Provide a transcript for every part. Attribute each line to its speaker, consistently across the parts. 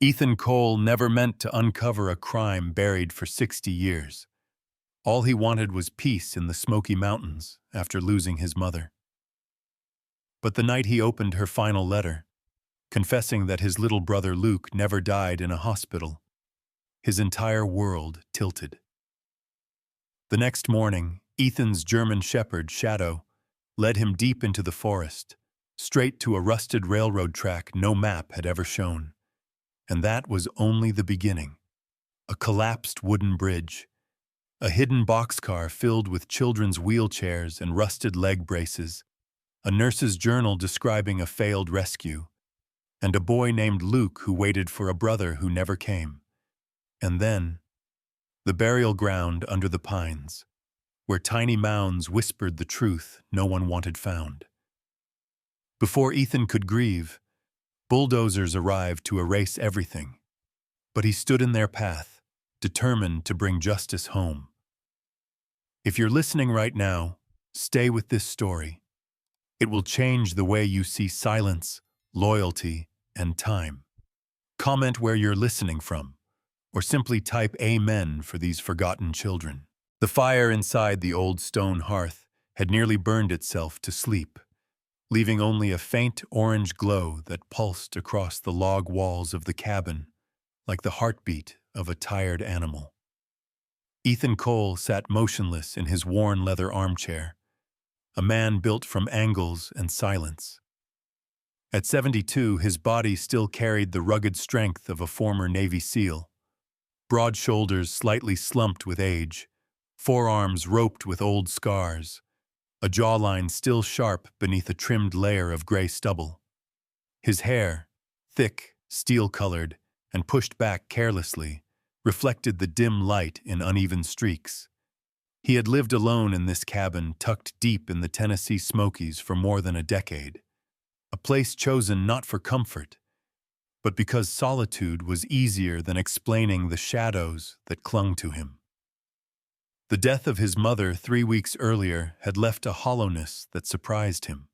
Speaker 1: Ethan Cole never meant to uncover a crime buried for 60 years. All he wanted was peace in the Smoky Mountains after losing his mother. But the night he opened her final letter, confessing that his little brother Luke never died in a hospital, his entire world tilted. The next morning, Ethan's German shepherd, Shadow, led him deep into the forest, straight to a rusted railroad track no map had ever shown. And that was only the beginning. A collapsed wooden bridge, a hidden boxcar filled with children's wheelchairs and rusted leg braces, a nurse's journal describing a failed rescue, and a boy named Luke who waited for a brother who never came. And then, the burial ground under the pines, where tiny mounds whispered the truth no one wanted found. Before Ethan could grieve, bulldozers arrived to erase everything, but he stood in their path, determined to bring justice home. If you're listening right now, stay with this story. It will change the way you see silence, loyalty, and time. Comment where you're listening from, or simply type Amen for these forgotten children. The fire inside the old stone hearth had nearly burned itself to sleep, leaving only a faint orange glow that pulsed across the log walls of the cabin like the heartbeat of a tired animal. Ethan Cole sat motionless in his worn leather armchair, a man built from angles and silence. At 72, his body still carried the rugged strength of a former Navy SEAL. Broad shoulders slightly slumped with age, forearms roped with old scars, a jawline still sharp beneath a trimmed layer of gray stubble. His hair, thick, steel-colored, and pushed back carelessly, reflected the dim light in uneven streaks. He had lived alone in this cabin tucked deep in the Tennessee Smokies for more than a decade, a place chosen not for comfort, but because solitude was easier than explaining the shadows that clung to him. The death of his mother 3 weeks earlier had left a hollowness that surprised him.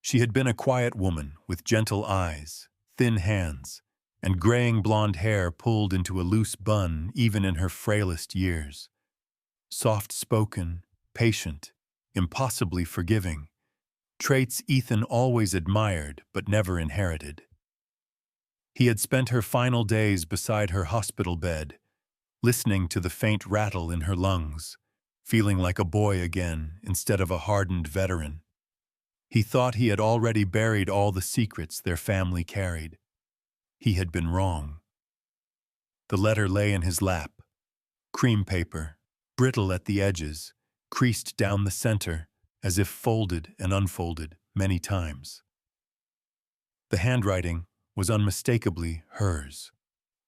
Speaker 1: She had been a quiet woman with gentle eyes, thin hands, and graying blonde hair pulled into a loose bun even in her frailest years. Soft-spoken, patient, impossibly forgiving, traits Ethan always admired but never inherited. He had spent her final days beside her hospital bed, listening to the faint rattle in her lungs, feeling like a boy again instead of a hardened veteran. He thought he had already buried all the secrets their family carried. He had been wrong. The letter lay in his lap, cream paper, brittle at the edges, creased down the center, as if folded and unfolded many times. The handwriting was unmistakably hers,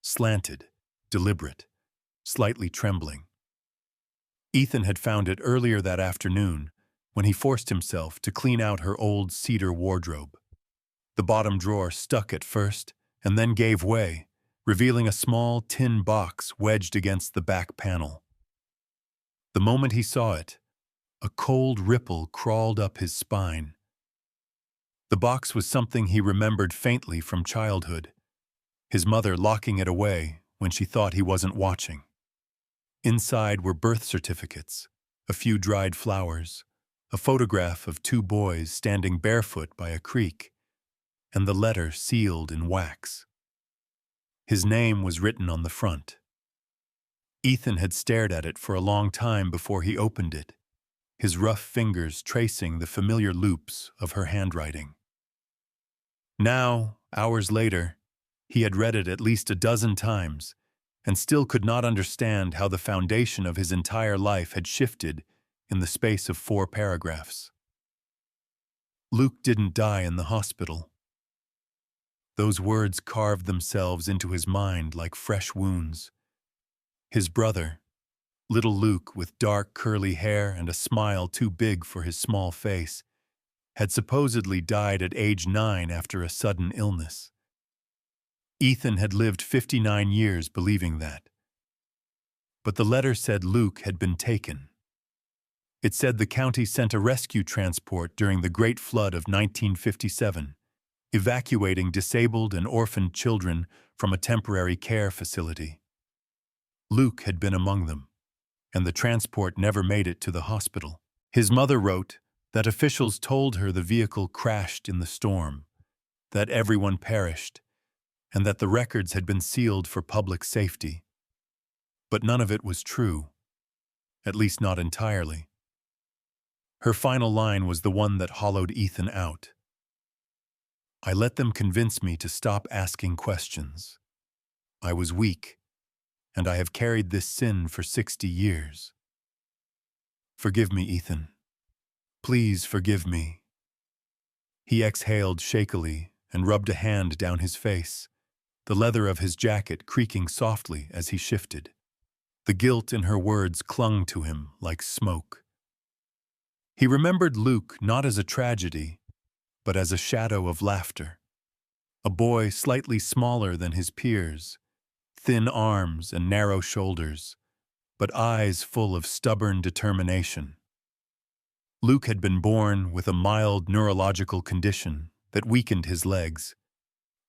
Speaker 1: slanted, deliberate, slightly trembling. Ethan had found it earlier that afternoon when he forced himself to clean out her old cedar wardrobe. The bottom drawer stuck at first and then gave way, revealing a small tin box wedged against the back panel. The moment he saw it, a cold ripple crawled up his spine. The box was something he remembered faintly from childhood, his mother locking it away when she thought he wasn't watching. Inside were birth certificates, a few dried flowers, a photograph of 2 boys standing barefoot by a creek, and the letter sealed in wax. His name was written on the front. Ethan had stared at it for a long time before he opened it, his rough fingers tracing the familiar loops of her handwriting. Now, hours later, he had read it at least a dozen times and still could not understand how the foundation of his entire life had shifted in the space of 4 paragraphs. Luke didn't die in the hospital. Those words carved themselves into his mind like fresh wounds. His brother, little Luke with dark curly hair and a smile too big for his small face, had supposedly died at age 9 after a sudden illness. Ethan had lived 59 years believing that. But the letter said Luke had been taken. It said the county sent a rescue transport during the Great Flood of 1957, evacuating disabled and orphaned children from a temporary care facility. Luke had been among them, and the transport never made it to the hospital. His mother wrote that officials told her the vehicle crashed in the storm, that everyone perished, and that the records had been sealed for public safety. But none of it was true, at least not entirely. Her final line was the one that hollowed Ethan out. I let them convince me to stop asking questions. I was weak, and I have carried this sin for 60 years. Forgive me, Ethan. Please forgive me. He exhaled shakily and rubbed a hand down his face, the leather of his jacket creaking softly as he shifted. The guilt in her words clung to him like smoke. He remembered Luke not as a tragedy, but as a shadow of laughter. A boy slightly smaller than his peers, thin arms and narrow shoulders, but eyes full of stubborn determination. Luke had been born with a mild neurological condition that weakened his legs.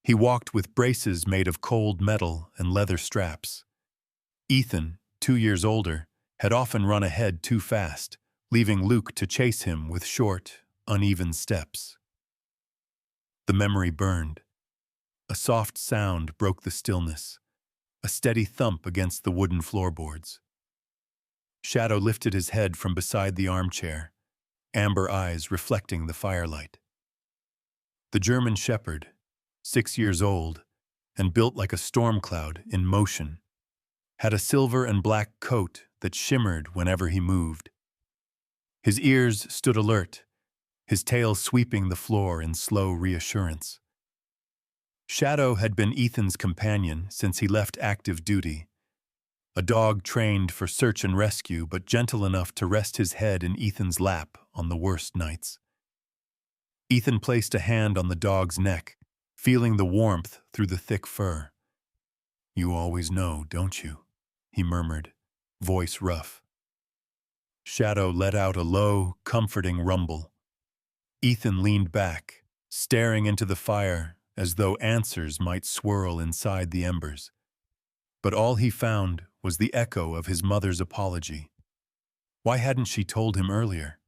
Speaker 1: He walked with braces made of cold metal and leather straps. Ethan, 2 years older, had often run ahead too fast, leaving Luke to chase him with short, uneven steps. The memory burned. A soft sound broke the stillness, a steady thump against the wooden floorboards. Shadow lifted his head from beside the armchair, amber eyes reflecting the firelight. The German shepherd, 6 years old, and built like a storm cloud in motion, had a silver and black coat that shimmered whenever he moved. His ears stood alert, his tail sweeping the floor in slow reassurance. Shadow had been Ethan's companion since he left active duty, a dog trained for search and rescue but gentle enough to rest his head in Ethan's lap on the worst nights. Ethan placed a hand on the dog's neck, feeling the warmth through the thick fur. "You always know, don't you?" he murmured, voice rough. Shadow let out a low, comforting rumble. Ethan leaned back, staring into the fire as though answers might swirl inside the embers. But all he found was the echo of his mother's apology. Why hadn't she told him earlier?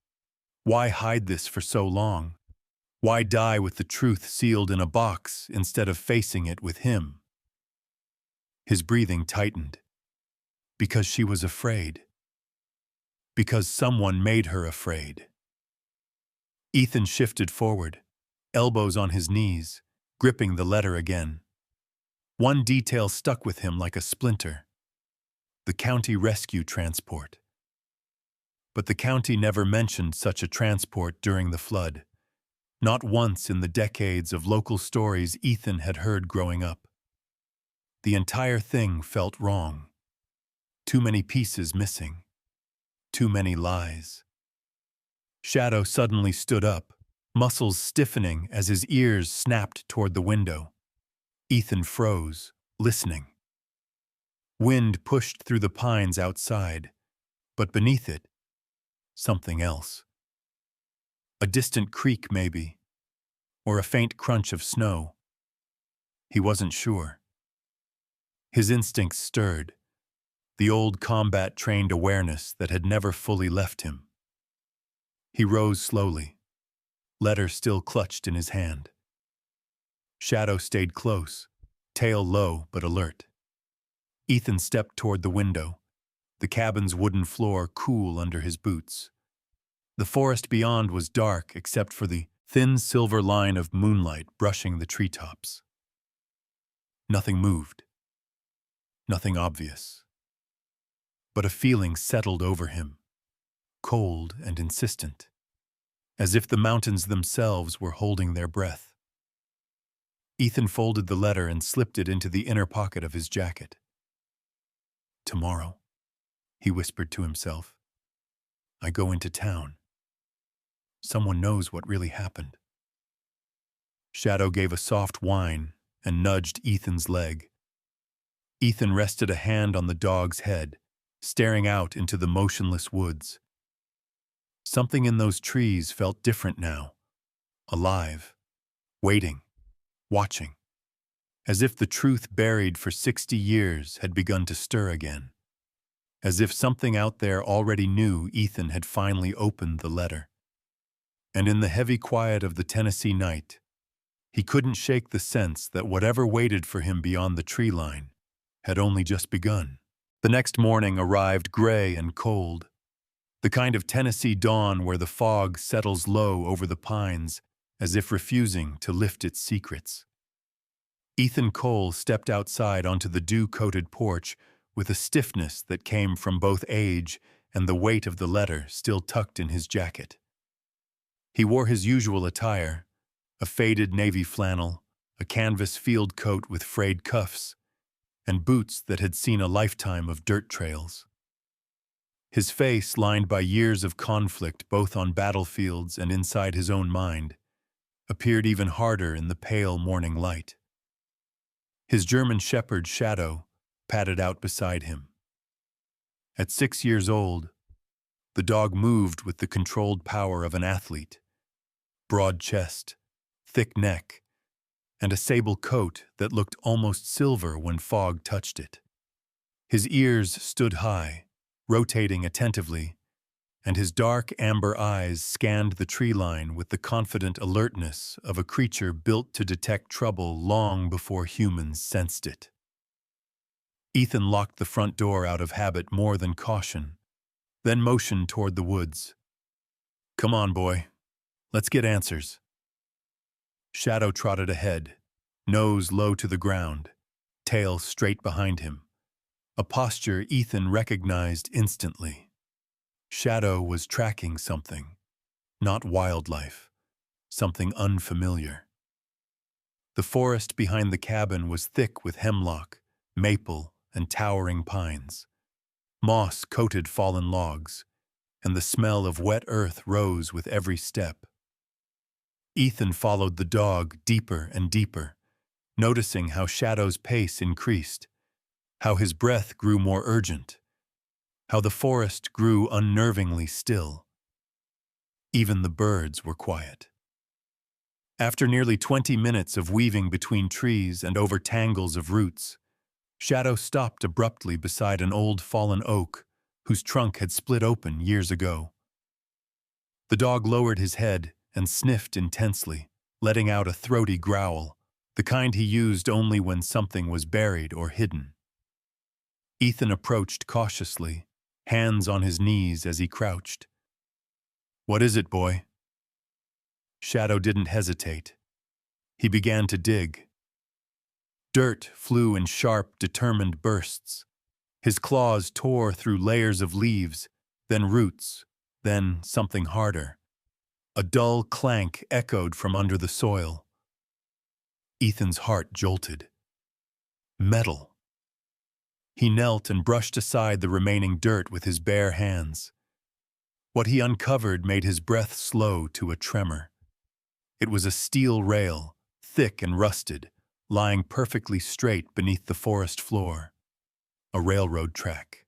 Speaker 1: Why hide this for so long? Why die with the truth sealed in a box instead of facing it with him? His breathing tightened. Because she was afraid. Because someone made her afraid. Ethan shifted forward, elbows on his knees, gripping the letter again. One detail stuck with him like a splinter: the county rescue transport. But the county never mentioned such a transport during the flood. Not once in the decades of local stories Ethan had heard growing up. The entire thing felt wrong. Too many pieces missing. Too many lies. Shadow suddenly stood up, muscles stiffening as his ears snapped toward the window. Ethan froze, listening. Wind pushed through the pines outside, but beneath it, something else. A distant creak, maybe, or a faint crunch of snow. He wasn't sure. His instincts stirred, the old combat-trained awareness that had never fully left him. He rose slowly, letter still clutched in his hand. Shadow stayed close, tail low but alert. Ethan stepped toward the window, the cabin's wooden floor cool under his boots. The forest beyond was dark except for the thin silver line of moonlight brushing the treetops. Nothing moved. Nothing obvious. But a feeling settled over him, cold and insistent, as if the mountains themselves were holding their breath. Ethan folded the letter and slipped it into the inner pocket of his jacket. "Tomorrow," he whispered to himself, "I go into town. Someone knows what really happened." Shadow gave a soft whine and nudged Ethan's leg. Ethan rested a hand on the dog's head, staring out into the motionless woods. Something in those trees felt different now, alive, waiting. watching, as if the truth buried for 60 years had begun to stir again, as if something out there already knew Ethan had finally opened the letter. And in the heavy quiet of the Tennessee night, he couldn't shake the sense that whatever waited for him beyond the tree line had only just begun. The next morning arrived gray and cold, the kind of Tennessee dawn where the fog settles low over the pines as if refusing to lift its secrets. Ethan Cole stepped outside onto the dew-coated porch with a stiffness that came from both age and the weight of the letter still tucked in his jacket. He wore his usual attire, a faded navy flannel, a canvas field coat with frayed cuffs, and boots that had seen a lifetime of dirt trails. His face, lined by years of conflict both on battlefields and inside his own mind, appeared even harder in the pale morning light. His German shepherd, Shadow, padded out beside him. At 6 years old, the dog moved with the controlled power of an athlete. Broad chest, thick neck, and a sable coat that looked almost silver when fog touched it. His ears stood high, rotating attentively, and his dark amber eyes scanned the tree line with the confident alertness of a creature built to detect trouble long before humans sensed it. Ethan locked the front door out of habit more than caution, then motioned toward the woods. "Come on, boy. Let's get answers." Shadow trotted ahead, nose low to the ground, tail straight behind him, a posture Ethan recognized instantly. Shadow was tracking something, not wildlife, something unfamiliar. The forest behind the cabin was thick with hemlock, maple, and towering pines. Moss coated fallen logs, and the smell of wet earth rose with every step. Ethan followed the dog deeper and deeper, noticing how Shadow's pace increased, how his breath grew more urgent, how the forest grew unnervingly still. Even the birds were quiet. After nearly 20 minutes of weaving between trees and over tangles of roots, Shadow stopped abruptly beside an old fallen oak whose trunk had split open years ago. The dog lowered his head and sniffed intensely, letting out a throaty growl, the kind he used only when something was buried or hidden. Ethan approached cautiously, hands on his knees as he crouched. "What is it, boy?" Shadow didn't hesitate. He began to dig. Dirt flew in sharp, determined bursts. His claws tore through layers of leaves, then roots, then something harder. A dull clank echoed from under the soil. Ethan's heart jolted. Metal. He knelt and brushed aside the remaining dirt with his bare hands. What he uncovered made his breath slow to a tremor. It was a steel rail, thick and rusted, lying perfectly straight beneath the forest floor. A railroad track.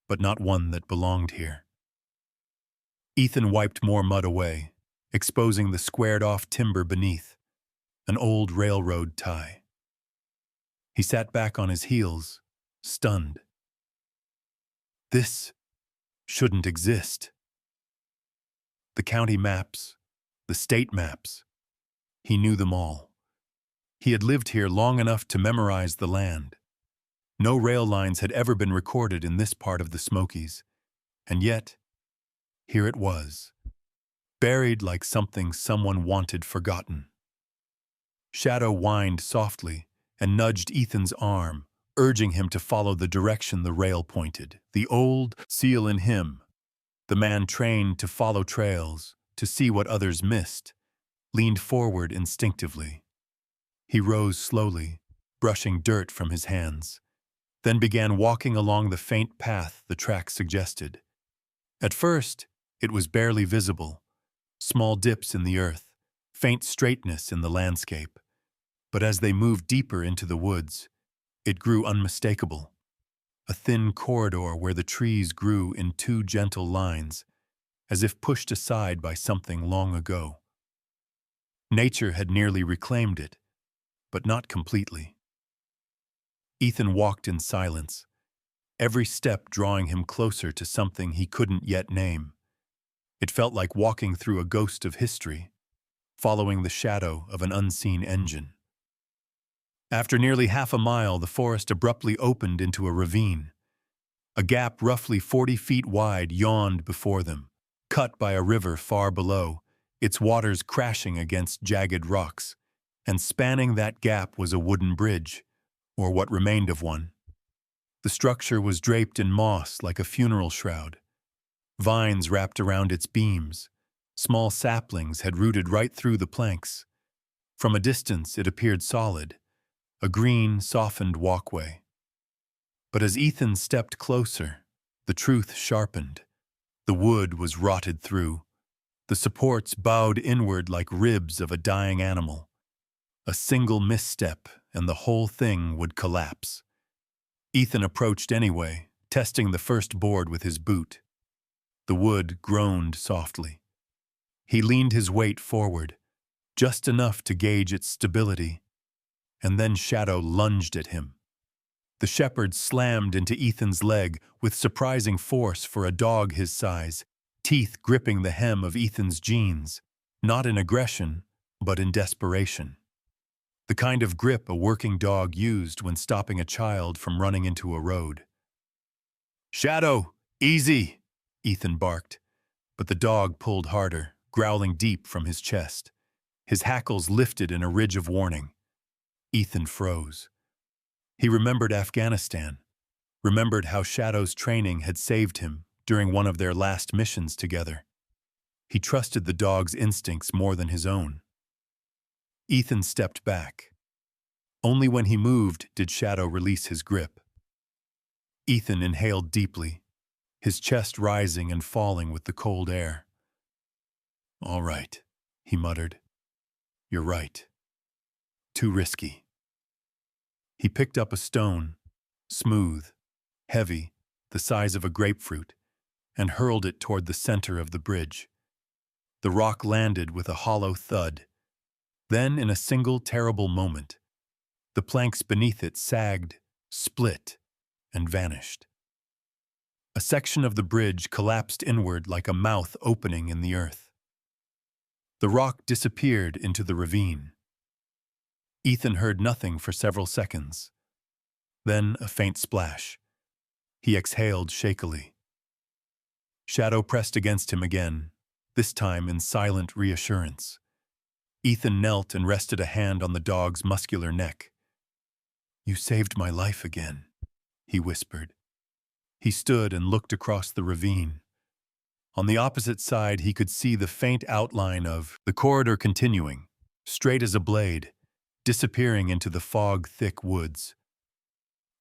Speaker 1: But not one that belonged here. Ethan wiped more mud away, exposing the squared-off timber beneath, an old railroad tie. He sat back on his heels, stunned. This shouldn't exist. The county maps, the state maps, he knew them all. He had lived here long enough to memorize the land. No rail lines had ever been recorded in this part of the Smokies, and yet, here it was, buried like something someone wanted forgotten. Shadow whined softly and nudged Ethan's arm, urging him to follow the direction the rail pointed. The old seal in him, the man trained to follow trails, to see what others missed, leaned forward instinctively. He rose slowly, brushing dirt from his hands, then began walking along the faint path the track suggested. At first, it was barely visible, small dips in the earth, faint straightness in the landscape. But as they moved deeper into the woods, it grew unmistakable. A thin corridor where the trees grew in two gentle lines, as if pushed aside by something long ago. Nature had nearly reclaimed it, but not completely. Ethan walked in silence, every step drawing him closer to something he couldn't yet name. It felt like walking through a ghost of history, following the shadow of an unseen engine. After nearly half a mile, the forest abruptly opened into a ravine. A gap roughly 40 feet wide yawned before them, cut by a river far below, its waters crashing against jagged rocks, and spanning that gap was a wooden bridge, or what remained of one. The structure was draped in moss like a funeral shroud. Vines wrapped around its beams. Small saplings had rooted right through the planks. From a distance, it appeared solid, a green, softened walkway. But as Ethan stepped closer, the truth sharpened. The wood was rotted through. The supports bowed inward like ribs of a dying animal. A single misstep, and the whole thing would collapse. Ethan approached anyway, testing the first board with his boot. The wood groaned softly. He leaned his weight forward, just enough to gauge its stability, and then Shadow lunged at him. The shepherd slammed into Ethan's leg with surprising force for a dog his size, teeth gripping the hem of Ethan's jeans, not in aggression, but in desperation. The kind of grip a working dog used when stopping a child from running into a road. "Shadow, easy!" Ethan barked, but the dog pulled harder, growling deep from his chest. His hackles lifted in a ridge of warning. Ethan froze. He remembered Afghanistan, remembered how Shadow's training had saved him during one of their last missions together. He trusted the dog's instincts more than his own. Ethan stepped back. Only when he moved did Shadow release his grip. Ethan inhaled deeply, his chest rising and falling with the cold air. "All right," he muttered. "You're right. Too risky." He picked up a stone, smooth, heavy, the size of a grapefruit, and hurled it toward the center of the bridge. The rock landed with a hollow thud. Then, in a single terrible moment, the planks beneath it sagged, split, and vanished. A section of the bridge collapsed inward like a mouth opening in the earth. The rock disappeared into the ravine. Ethan heard nothing for several seconds. Then a faint splash. He exhaled shakily. Shadow pressed against him again, this time in silent reassurance. Ethan knelt and rested a hand on the dog's muscular neck. "You saved my life again," he whispered. He stood and looked across the ravine. On the opposite side, he could see the faint outline of the corridor continuing, straight as a blade, disappearing into the fog-thick woods.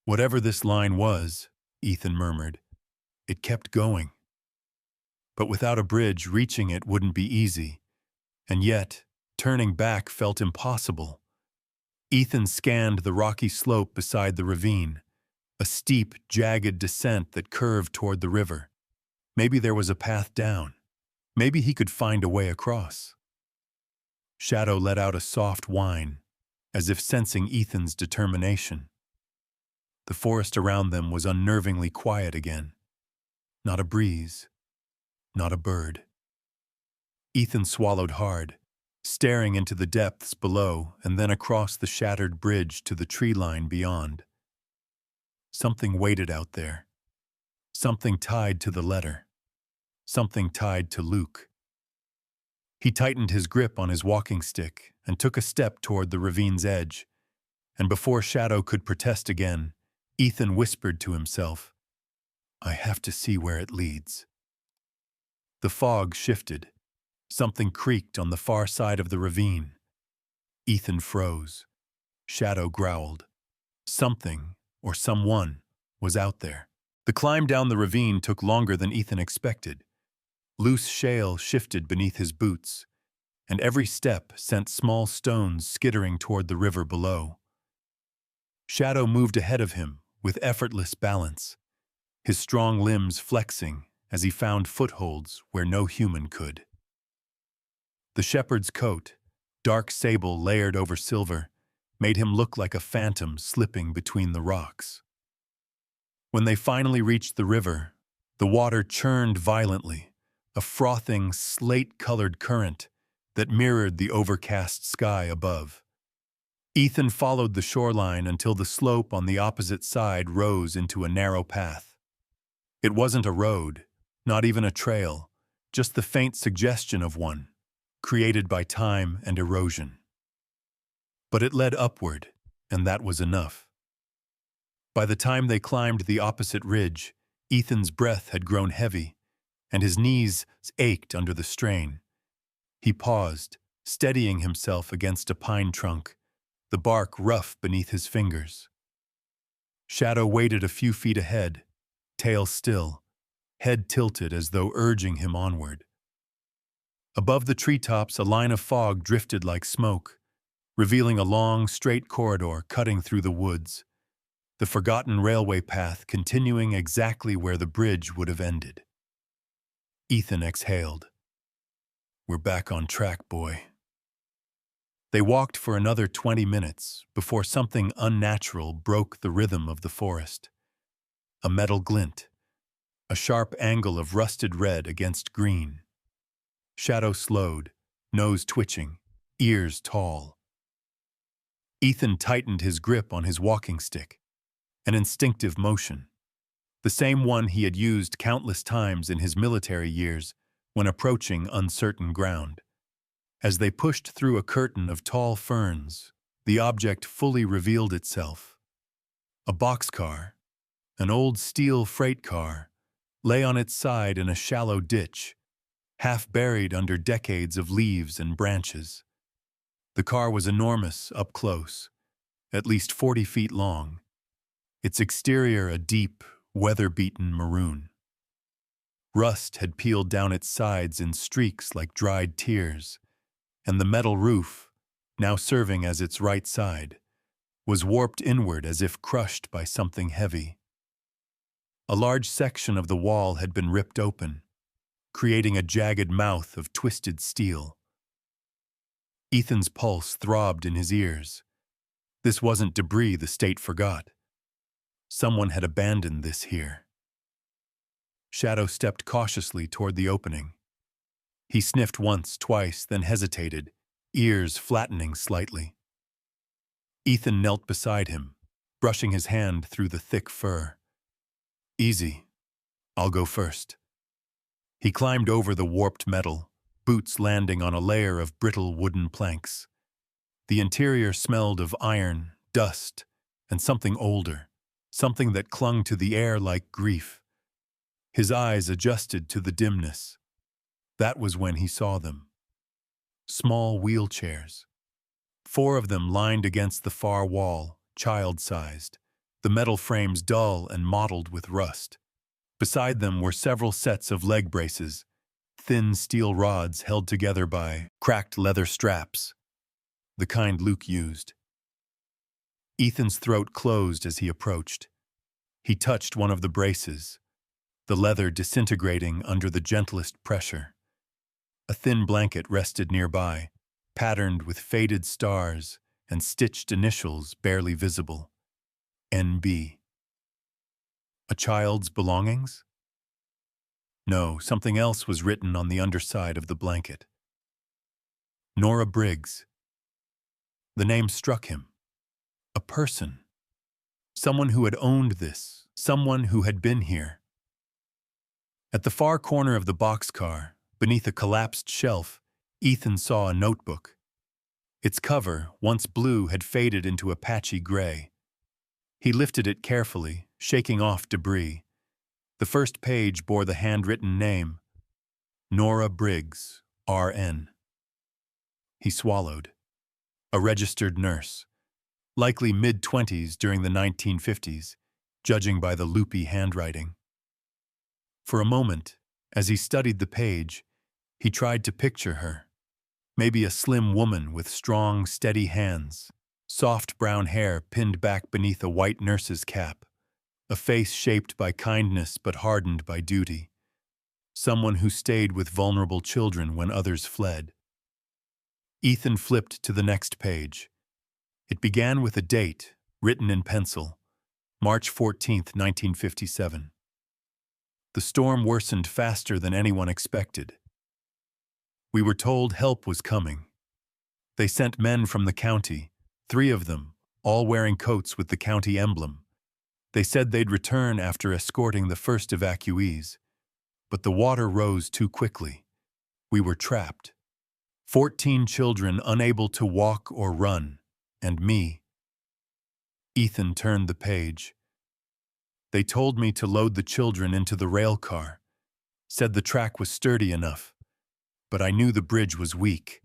Speaker 1: Whatever this line was, Ethan murmured, it kept going. But without a bridge, reaching it wouldn't be easy. And yet, turning back felt impossible. Ethan scanned the rocky slope beside the ravine, a steep, jagged descent that curved toward the river. Maybe there was a path down. Maybe he could find a way across. Shadow let out a soft whine, as if sensing Ethan's determination. The forest around them was unnervingly quiet again. Not a breeze, not a bird. Ethan swallowed hard, staring into the depths below and then across the shattered bridge to the tree line beyond. Something waited out there. Something tied to the letter. Something tied to Luke. He tightened his grip on his walking stick and took a step toward the ravine's edge. And before Shadow could protest again, Ethan whispered to himself, "I have to see where it leads." The fog shifted. Something creaked on the far side of the ravine. Ethan froze. Shadow growled. Something, or someone, was out there. The climb down the ravine took longer than Ethan expected. Loose shale shifted beneath his boots, and every step sent small stones skittering toward the river below. Shadow moved ahead of him with effortless balance, his strong limbs flexing as he found footholds where no human could. The shepherd's coat, dark sable layered over silver, made him look like a phantom slipping between the rocks. When they finally reached the river, the water churned violently, a frothing, slate-colored current that mirrored the overcast sky above. Ethan followed the shoreline until the slope on the opposite side rose into a narrow path. It wasn't a road, not even a trail, just the faint suggestion of one, created by time and erosion. But it led upward, and that was enough. By the time they climbed the opposite ridge, Ethan's breath had grown heavy, and his knees ached under the strain. He paused, steadying himself against a pine trunk, the bark rough beneath his fingers. Shadow waited a few feet ahead, tail still, head tilted as though urging him onward. Above the treetops, a line of fog drifted like smoke, revealing a long, straight corridor cutting through the woods, the forgotten railway path continuing exactly where the bridge would have ended. Ethan exhaled. "We're back on track, boy." They walked for another 20 minutes before something unnatural broke the rhythm of the forest. A metal glint, a sharp angle of rusted red against green. Shadow slowed, nose twitching, ears tall. Ethan tightened his grip on his walking stick, an instinctive motion, the same one he had used countless times in his military years when approaching uncertain ground. As they pushed through a curtain of tall ferns, the object fully revealed itself. A boxcar, an old steel freight car, lay on its side in a shallow ditch, half buried under decades of leaves and branches. The car was enormous up close, at least 40 feet long, its exterior a deep, weather-beaten maroon. Rust had peeled down its sides in streaks like dried tears, and the metal roof, now serving as its right side, was warped inward as if crushed by something heavy. A large section of the wall had been ripped open, creating a jagged mouth of twisted steel. Ethan's pulse throbbed in his ears. This wasn't debris the state forgot. Someone had abandoned this here. Shadow stepped cautiously toward the opening. He sniffed once, twice, then hesitated, ears flattening slightly. Ethan knelt beside him, brushing his hand through the thick fur. "Easy. I'll go first." He climbed over the warped metal, boots landing on a layer of brittle wooden planks. The interior smelled of iron, dust, and something older, something that clung to the air like grief. His eyes adjusted to the dimness. That was when he saw them. Small wheelchairs. 4 of them lined against the far wall, child-sized, the metal frames dull and mottled with rust. Beside them were several sets of leg braces, thin steel rods held together by cracked leather straps, the kind Luke used. Ethan's throat closed as he approached. He touched one of the braces, the leather disintegrating under the gentlest pressure. A thin blanket rested nearby, patterned with faded stars and stitched initials barely visible. NB. A child's belongings? No, something else was written on the underside of the blanket. Nora Briggs. The name struck him. A person. Someone who had owned this, someone who had been here. At the far corner of the boxcar, beneath a collapsed shelf, Ethan saw a notebook. Its cover, once blue, had faded into a patchy gray. He lifted it carefully, shaking off debris. The first page bore the handwritten name, Nora Briggs, RN. He swallowed. A registered nurse, likely mid-20s during the 1950s, judging by the loopy handwriting. For a moment, as he studied the page, he tried to picture her. Maybe a slim woman with strong, steady hands, soft brown hair pinned back beneath a white nurse's cap, a face shaped by kindness but hardened by duty. Someone who stayed with vulnerable children when others fled. Ethan flipped to the next page. It began with a date, written in pencil, March 14th, 1957. The storm worsened faster than anyone expected. We were told help was coming. They sent men from the county, 3 of them, all wearing coats with the county emblem. They said they'd return after escorting the first evacuees. But the water rose too quickly. We were trapped. 14 children unable to walk or run, and me. Ethan turned the page. They told me to load the children into the rail car, said the track was sturdy enough, but I knew the bridge was weak.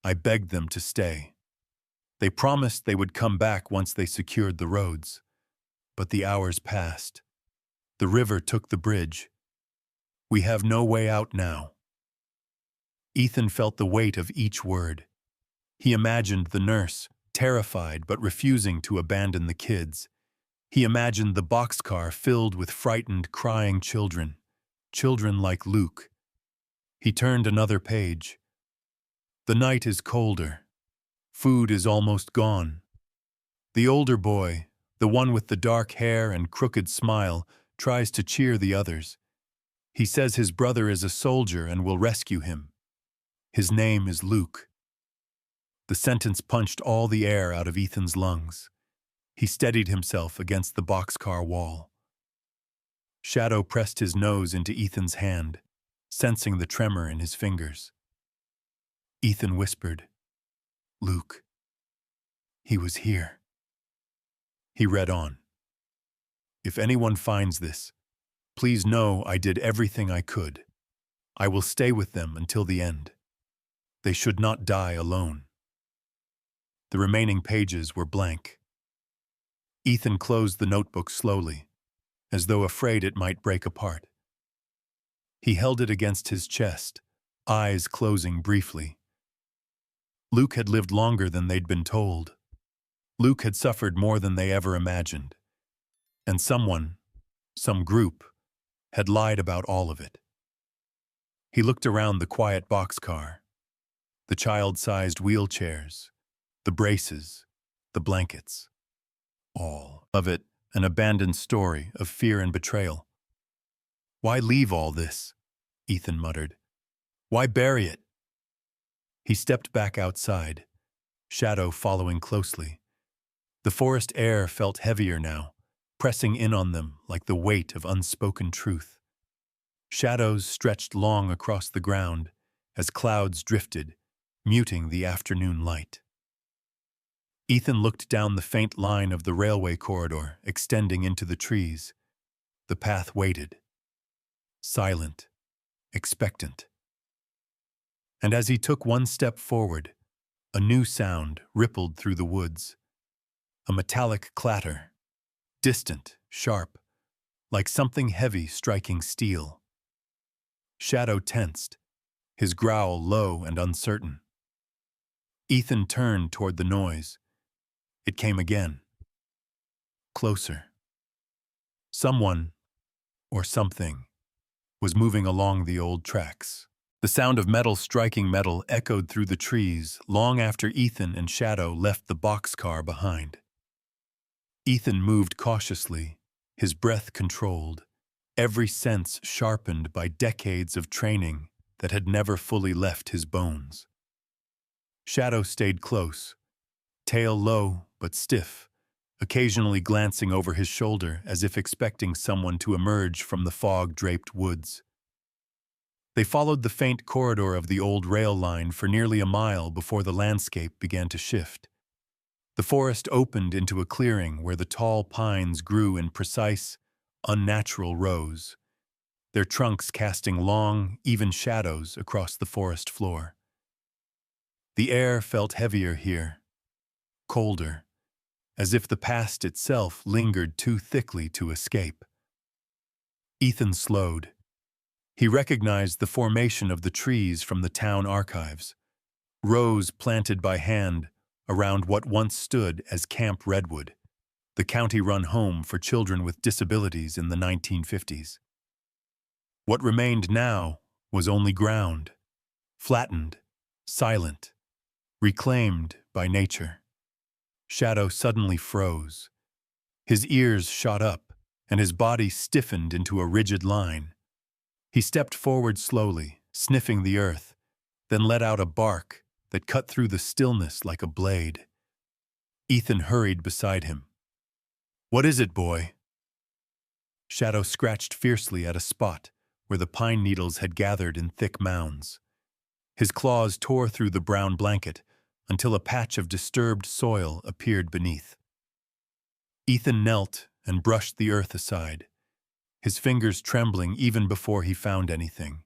Speaker 1: I begged them to stay. They promised they would come back once they secured the roads. But the hours passed. The river took the bridge. We have no way out now. Ethan felt the weight of each word. He imagined the nurse, terrified but refusing to abandon the kids. He imagined the boxcar filled with frightened, crying children, children like Luke. He turned another page. The night is colder. Food is almost gone. The older boy, the one with the dark hair and crooked smile, tries to cheer the others. He says his brother is a soldier and will rescue him. His name is Luke. The sentence punched all the air out of Ethan's lungs. He steadied himself against the boxcar wall. Shadow pressed his nose into Ethan's hand, sensing the tremor in his fingers. Ethan whispered, "Luke. He was here." He read on. "If anyone finds this, please know I did everything I could. I will stay with them until the end. They should not die alone." The remaining pages were blank. Ethan closed the notebook slowly, as though afraid it might break apart. He held it against his chest, eyes closing briefly. Luke had lived longer than they'd been told. Luke had suffered more than they ever imagined. And someone, some group, had lied about all of it. He looked around the quiet boxcar, the child-sized wheelchairs, the braces, the blankets. All of it an abandoned story of fear and betrayal. "Why leave all this?" Ethan muttered. "Why bury it?" He stepped back outside, Shadow following closely. The forest air felt heavier now, pressing in on them like the weight of unspoken truth. Shadows stretched long across the ground as clouds drifted, muting the afternoon light. Ethan looked down the faint line of the railway corridor extending into the trees. The path waited, silent, expectant. And as he took one step forward, a new sound rippled through the woods. A metallic clatter, distant, sharp, like something heavy striking steel. Shadow tensed, his growl low and uncertain. Ethan turned toward the noise. It came again. Closer. Someone, or something, was moving along the old tracks. The sound of metal striking metal echoed through the trees long after Ethan and Shadow left the boxcar behind. Ethan moved cautiously, his breath controlled, every sense sharpened by decades of training that had never fully left his bones. Shadow stayed close, tail low but stiff, occasionally glancing over his shoulder as if expecting someone to emerge from the fog-draped woods. They followed the faint corridor of the old rail line for nearly a mile before the landscape began to shift. The forest opened into a clearing where the tall pines grew in precise, unnatural rows, their trunks casting long, even shadows across the forest floor. The air felt heavier here, colder, as if the past itself lingered too thickly to escape. Ethan slowed. He recognized the formation of the trees from the town archives, rows planted by hand around what once stood as Camp Redwood, the county-run home for children with disabilities in the 1950s. What remained now was only ground, flattened, silent, reclaimed by nature. Shadow suddenly froze. His ears shot up, and his body stiffened into a rigid line. He stepped forward slowly, sniffing the earth, then let out a bark that cut through the stillness like a blade. Ethan hurried beside him. "What is it, boy?" Shadow scratched fiercely at a spot where the pine needles had gathered in thick mounds. His claws tore through the brown blanket until a patch of disturbed soil appeared beneath. Ethan knelt and brushed the earth aside, his fingers trembling even before he found anything.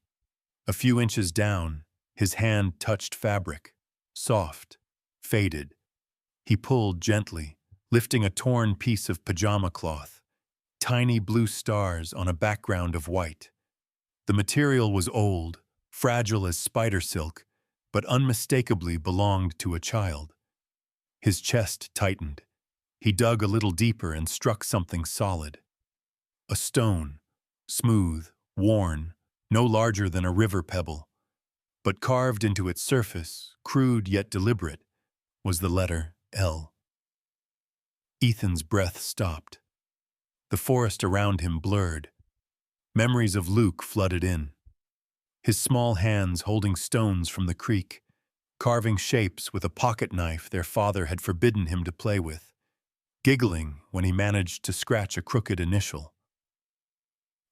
Speaker 1: A few inches down, his hand touched fabric, soft, faded. He pulled gently, lifting a torn piece of pajama cloth, tiny blue stars on a background of white. The material was old, fragile as spider silk, but unmistakably belonged to a child. His chest tightened. He dug a little deeper and struck something solid. A stone, smooth, worn, no larger than a river pebble. But carved into its surface, crude yet deliberate, was the letter L. Ethan's breath stopped. The forest around him blurred. Memories of Luke flooded in. His small hands holding stones from the creek, carving shapes with a pocket knife their father had forbidden him to play with, giggling when he managed to scratch a crooked initial.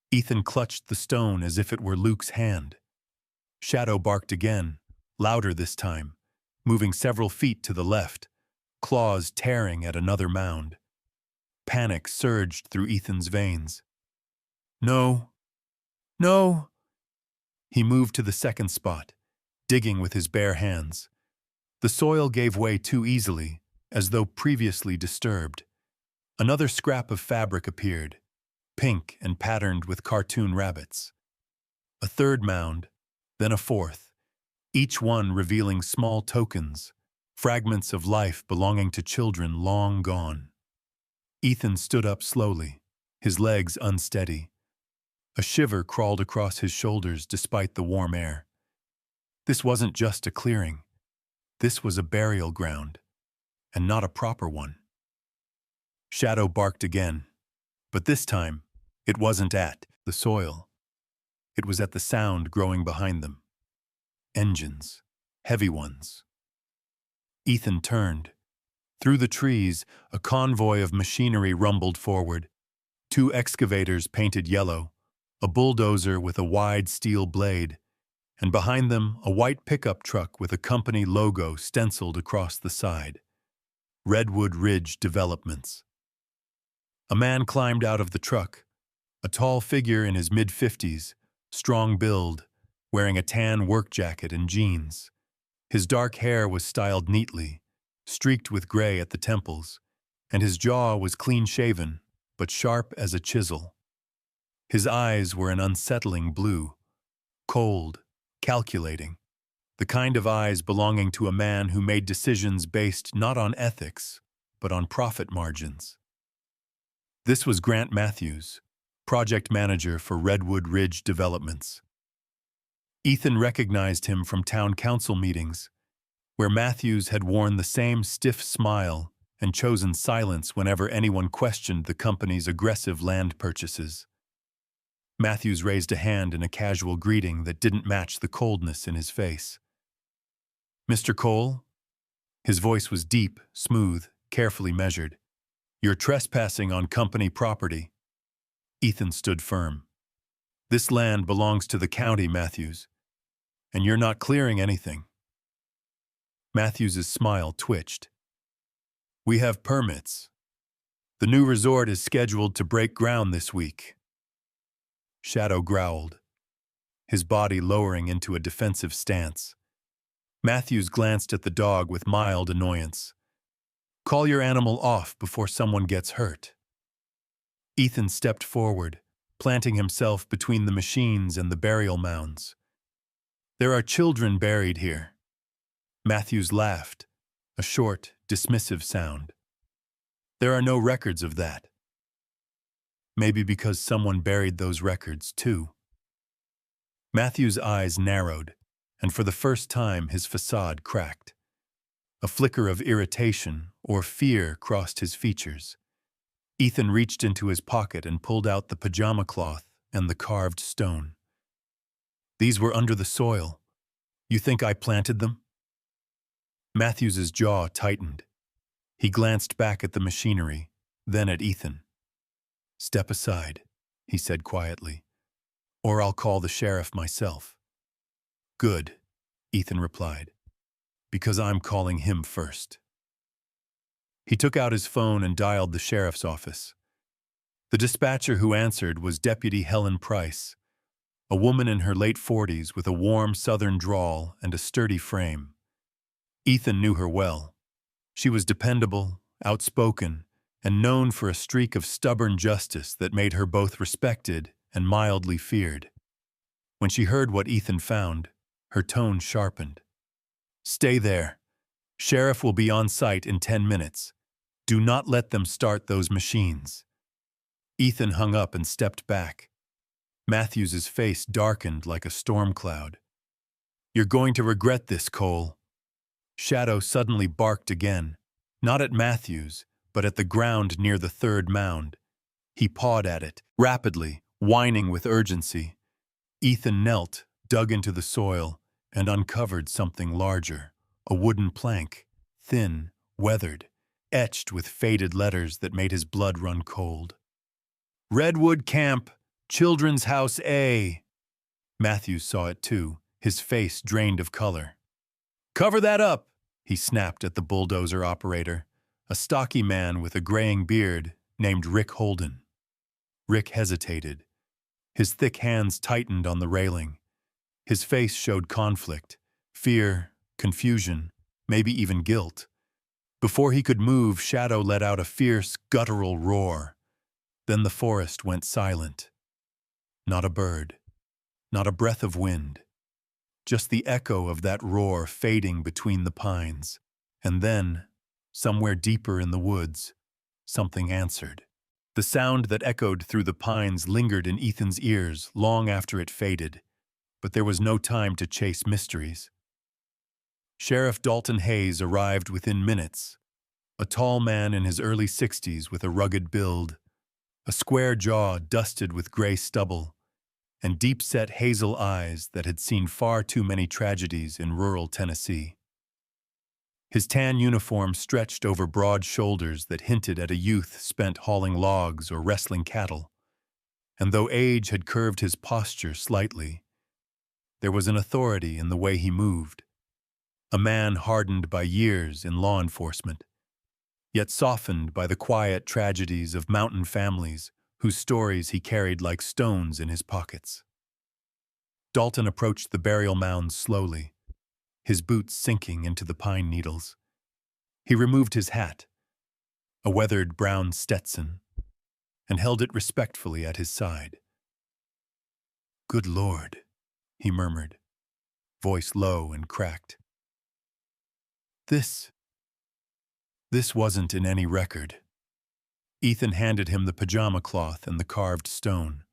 Speaker 1: Ethan clutched the stone as if it were Luke's hand. Shadow barked again, louder this time, moving several feet to the left, claws tearing at another mound. Panic surged through Ethan's veins. "No! No!" He moved to the second spot, digging with his bare hands. The soil gave way too easily, as though previously disturbed. Another scrap of fabric appeared, pink and patterned with cartoon rabbits. A third mound, then a fourth, each one revealing small tokens, fragments of life belonging to children long gone. Ethan stood up slowly, his legs unsteady. A shiver crawled across his shoulders despite the warm air. This wasn't just a clearing. This was a burial ground, and not a proper one. Shadow barked again, but this time, it wasn't at the soil. It was at the sound growing behind them. Engines, heavy ones. Ethan turned. Through the trees, a convoy of machinery rumbled forward. 2 excavators painted yellow, a bulldozer with a wide steel blade, and behind them a white pickup truck with a company logo stenciled across the side. Redwood Ridge Developments. A man climbed out of the truck, a tall figure in his mid-50s, strong build, wearing a tan work jacket and jeans. His dark hair was styled neatly, streaked with gray at the temples, and his jaw was clean-shaven, but sharp as a chisel. His eyes were an unsettling blue, cold, calculating, the kind of eyes belonging to a man who made decisions based not on ethics, but on profit margins. This was Grant Matthews, project manager for Redwood Ridge Developments. Ethan recognized him from town council meetings, where Matthews had worn the same stiff smile and chosen silence whenever anyone questioned the company's aggressive land purchases. Matthews raised a hand in a casual greeting that didn't match the coldness in his face. "Mr. Cole?" His voice was deep, smooth, carefully measured. "You're trespassing on company property." Ethan stood firm. "This land belongs to the county, Matthews, and you're not clearing anything." Matthews's smile twitched. "We have permits. The new resort is scheduled to break ground this week." Shadow growled, his body lowering into a defensive stance. Matthews glanced at the dog with mild annoyance. "Call your animal off before someone gets hurt." Ethan stepped forward, planting himself between the machines and the burial mounds. "There are children buried here." Matthews laughed, a short, dismissive sound. "There are no records of that." Maybe because someone buried those records, too. Matthew's eyes narrowed, and for the first time his facade cracked. A flicker of irritation or fear crossed his features. Ethan reached into his pocket and pulled out the pajama cloth and the carved stone. These were under the soil. You think I planted them? Matthews's jaw tightened. He glanced back at the machinery, then at Ethan. Step aside, he said quietly, or I'll call the sheriff myself. Good, Ethan replied, because I'm calling him first. He took out his phone and dialed the sheriff's office. The dispatcher who answered was Deputy Helen Price, a woman in her late 40s with a warm southern drawl and a sturdy frame. Ethan knew her well. She was dependable, outspoken, and known for a streak of stubborn justice that made her both respected and mildly feared. When she heard what Ethan found, her tone sharpened. Stay there. Sheriff will be on site in 10 minutes. Do not let them start those machines. Ethan hung up and stepped back. Matthews's face darkened like a storm cloud. You're going to regret this, Cole. Shadow suddenly barked again, not at Matthews, but at the ground near the third mound. He pawed at it, rapidly, whining with urgency. Ethan knelt, dug into the soil, and uncovered something larger, a wooden plank, thin, weathered, etched with faded letters that made his blood run cold. Redwood Camp, Children's House A. Matthews saw it too, his face drained of color. Cover that up, he snapped at the bulldozer operator, a stocky man with a graying beard named Rick Holden. Rick hesitated. His thick hands tightened on the railing. His face showed conflict, fear, confusion, maybe even guilt. Before he could move, Shadow let out a fierce, guttural roar. Then the forest went silent. Not a bird, not a breath of wind. Just the echo of that roar fading between the pines. And then, somewhere deeper in the woods, something answered. The sound that echoed through the pines lingered in Ethan's ears long after it faded, but there was no time to chase mysteries. Sheriff Dalton Hayes arrived within minutes, a tall man in his early 60s with a rugged build, a square jaw dusted with gray stubble, and deep-set hazel eyes that had seen far too many tragedies in rural Tennessee. His tan uniform stretched over broad shoulders that hinted at a youth spent hauling logs or wrestling cattle, and though age had curved his posture slightly, there was an authority in the way he moved, a man hardened by years in law enforcement, yet softened by the quiet tragedies of mountain families whose stories he carried like stones in his pockets. Dalton approached the burial mounds slowly, his boots sinking into the pine needles. He removed his hat, a weathered brown Stetson, and held it respectfully at his side. "Good Lord," he murmured, voice low and cracked. This wasn't in any record." Ethan handed him the pajama cloth and the carved stone.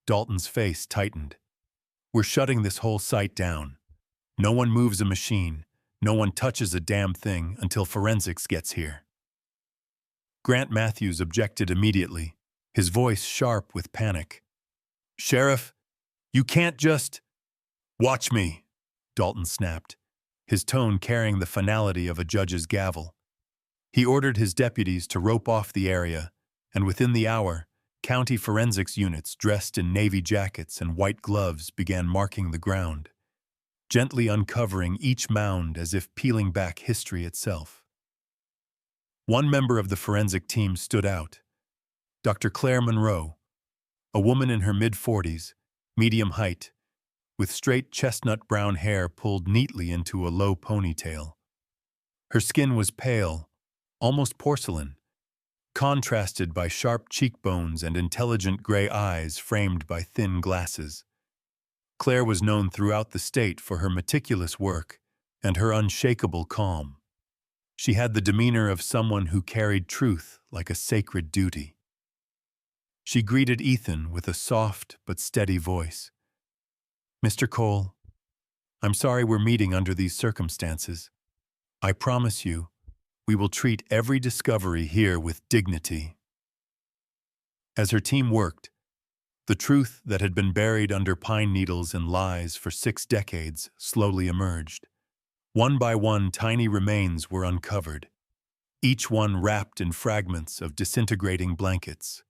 Speaker 1: Dalton's face tightened. "We're shutting this whole site down. No one moves a machine. No one touches a damn thing until forensics gets here." Grant Matthews objected immediately, his voice sharp with panic. "Sheriff, you can't just—" "Watch me," Dalton snapped, his tone carrying the finality of a judge's gavel. He ordered his deputies to rope off the area, and within the hour, county forensics units dressed in navy jackets and white gloves began marking the ground, gently uncovering each mound as if peeling back history itself. One member of the forensic team stood out, Dr. Claire Monroe, a woman in her mid-40s, medium height, with straight chestnut brown hair pulled neatly into a low ponytail. Her skin was pale, almost porcelain, contrasted by sharp cheekbones and intelligent gray eyes framed by thin glasses. Claire was known throughout the state for her meticulous work and her unshakable calm. She had the demeanor of someone who carried truth like a sacred duty. She greeted Ethan with a soft but steady voice. "Mr. Cole, I'm sorry we're meeting under these circumstances. I promise you, we will treat every discovery here with dignity. As her team worked, the truth that had been buried under pine needles and lies for 6 decades slowly emerged. One by one, tiny remains were uncovered, each one wrapped in fragments of disintegrating blankets,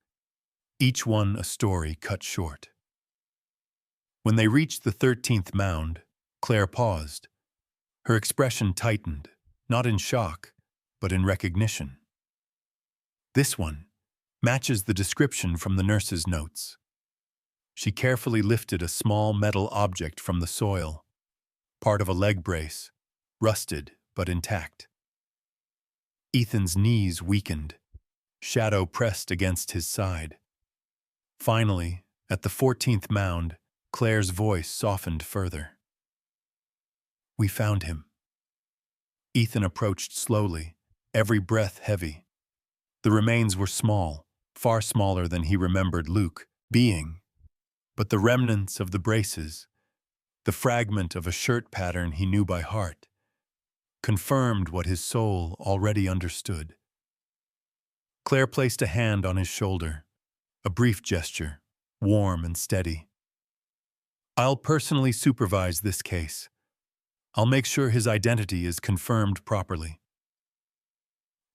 Speaker 1: each one a story cut short. When they reached the 13th mound, Claire paused. Her expression tightened, not in shock, but in recognition. This one matches the description from the nurse's notes. She carefully lifted a small metal object from the soil, part of a leg brace, rusted but intact. Ethan's knees weakened, shadow pressed against his side. Finally, at the 14th mound, Claire's voice softened further. We found him. Ethan approached slowly, every breath heavy. The remains were small, far smaller than he remembered Luke being, but the remnants of the braces, the fragment of a shirt pattern he knew by heart, confirmed what his soul already understood. Claire placed a hand on his shoulder, a brief gesture, warm and steady. I'll personally supervise this case. I'll make sure his identity is confirmed properly.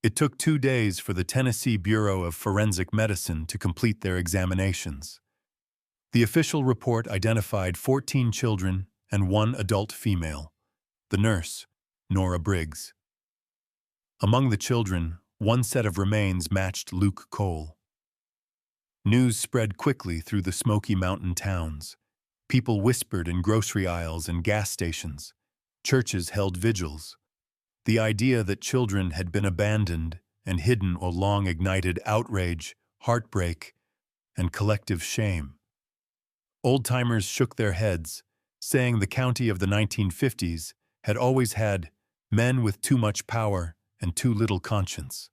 Speaker 1: It took 2 days for the Tennessee Bureau of Forensic Medicine to complete their examinations. The official report identified 14 children and 1 adult female, the nurse, Nora Briggs. Among the children, 1 set of remains matched Luke Cole. News spread quickly through the Smoky Mountain towns. People whispered in grocery aisles and gas stations. Churches held vigils. The idea that children had been abandoned and hidden long ignited outrage, heartbreak, and collective shame. Old-timers shook their heads, saying the county of the 1950s had always had men with too much power and too little conscience.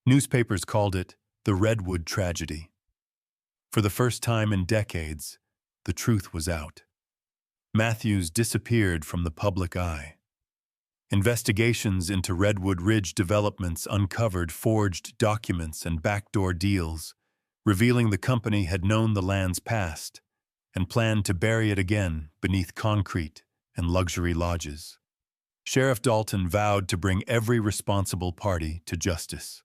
Speaker 1: Newspapers called it the Redwood tragedy. For the first time in decades, the truth was out. Matthews disappeared from the public eye. Investigations into Redwood Ridge developments uncovered forged documents and backdoor deals, revealing the company had known the land's past and planned to bury it again beneath concrete and luxury lodges. Sheriff Dalton vowed to bring every responsible party to justice.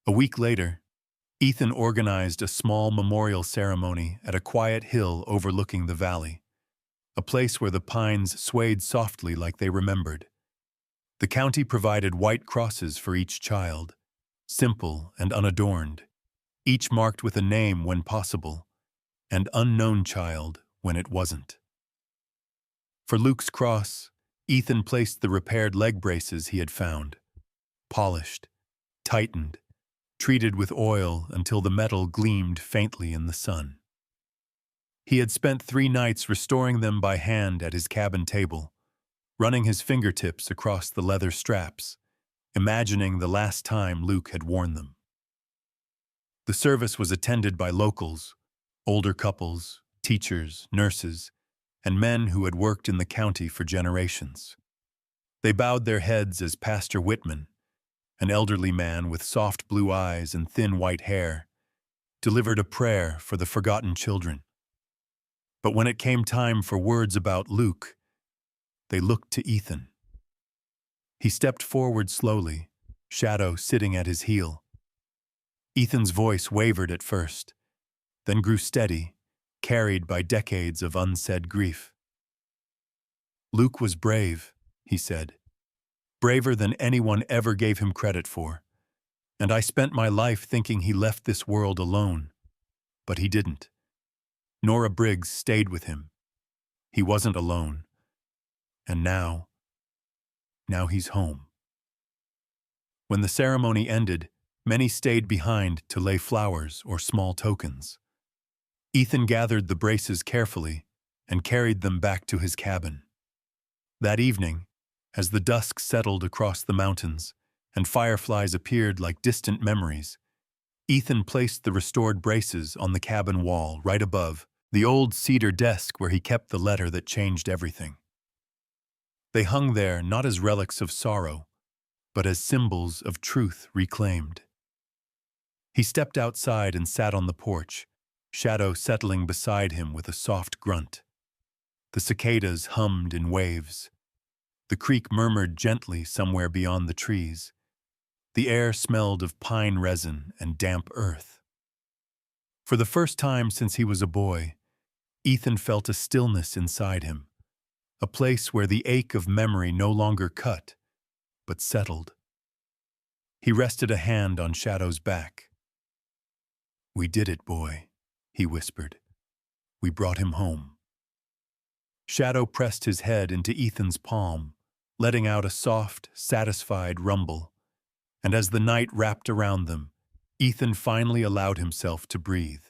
Speaker 1: A week later, Ethan organized a small memorial ceremony at a quiet hill overlooking the valley, a place where the pines swayed softly like they remembered. The county provided white crosses for each child, simple and unadorned, each marked with a name when possible, and unknown child when it wasn't. For Luke's cross, Ethan placed the repaired leg braces he had found, polished, tightened, treated with oil until the metal gleamed faintly in the sun. He had spent 3 nights restoring them by hand at his cabin table, running his fingertips across the leather straps, imagining the last time Luke had worn them. The service was attended by locals, older couples, teachers, nurses, and men who had worked in the county for generations. They bowed their heads as Pastor Whitman, an elderly man with soft blue eyes and thin white hair, delivered a prayer for the forgotten children. But when it came time for words about Luke, they looked to Ethan. He stepped forward slowly, shadow sitting at his heel. Ethan's voice wavered at first, then grew steady, carried by decades of unsaid grief. Luke was brave, he said, braver than anyone ever gave him credit for, and I spent my life thinking he left this world alone, but he didn't. Nora Briggs stayed with him. He wasn't alone. And now he's home. When the ceremony ended, many stayed behind to lay flowers or small tokens. Ethan gathered the braces carefully and carried them back to his cabin. That evening, as the dusk settled across the mountains and fireflies appeared like distant memories, Ethan placed the restored braces on the cabin wall right above the old cedar desk where he kept the letter that changed everything. They hung there not as relics of sorrow, but as symbols of truth reclaimed. He stepped outside and sat on the porch, Shadow settling beside him with a soft grunt. The cicadas hummed in waves. The creek murmured gently somewhere beyond the trees. The air smelled of pine resin and damp earth. For the first time since he was a boy, Ethan felt a stillness inside him, a place where the ache of memory no longer cut, but settled. He rested a hand on Shadow's back. "We did it, boy," he whispered. "We brought him home." Shadow pressed his head into Ethan's palm, letting out a soft, satisfied rumble. And as the night wrapped around them, Ethan finally allowed himself to breathe.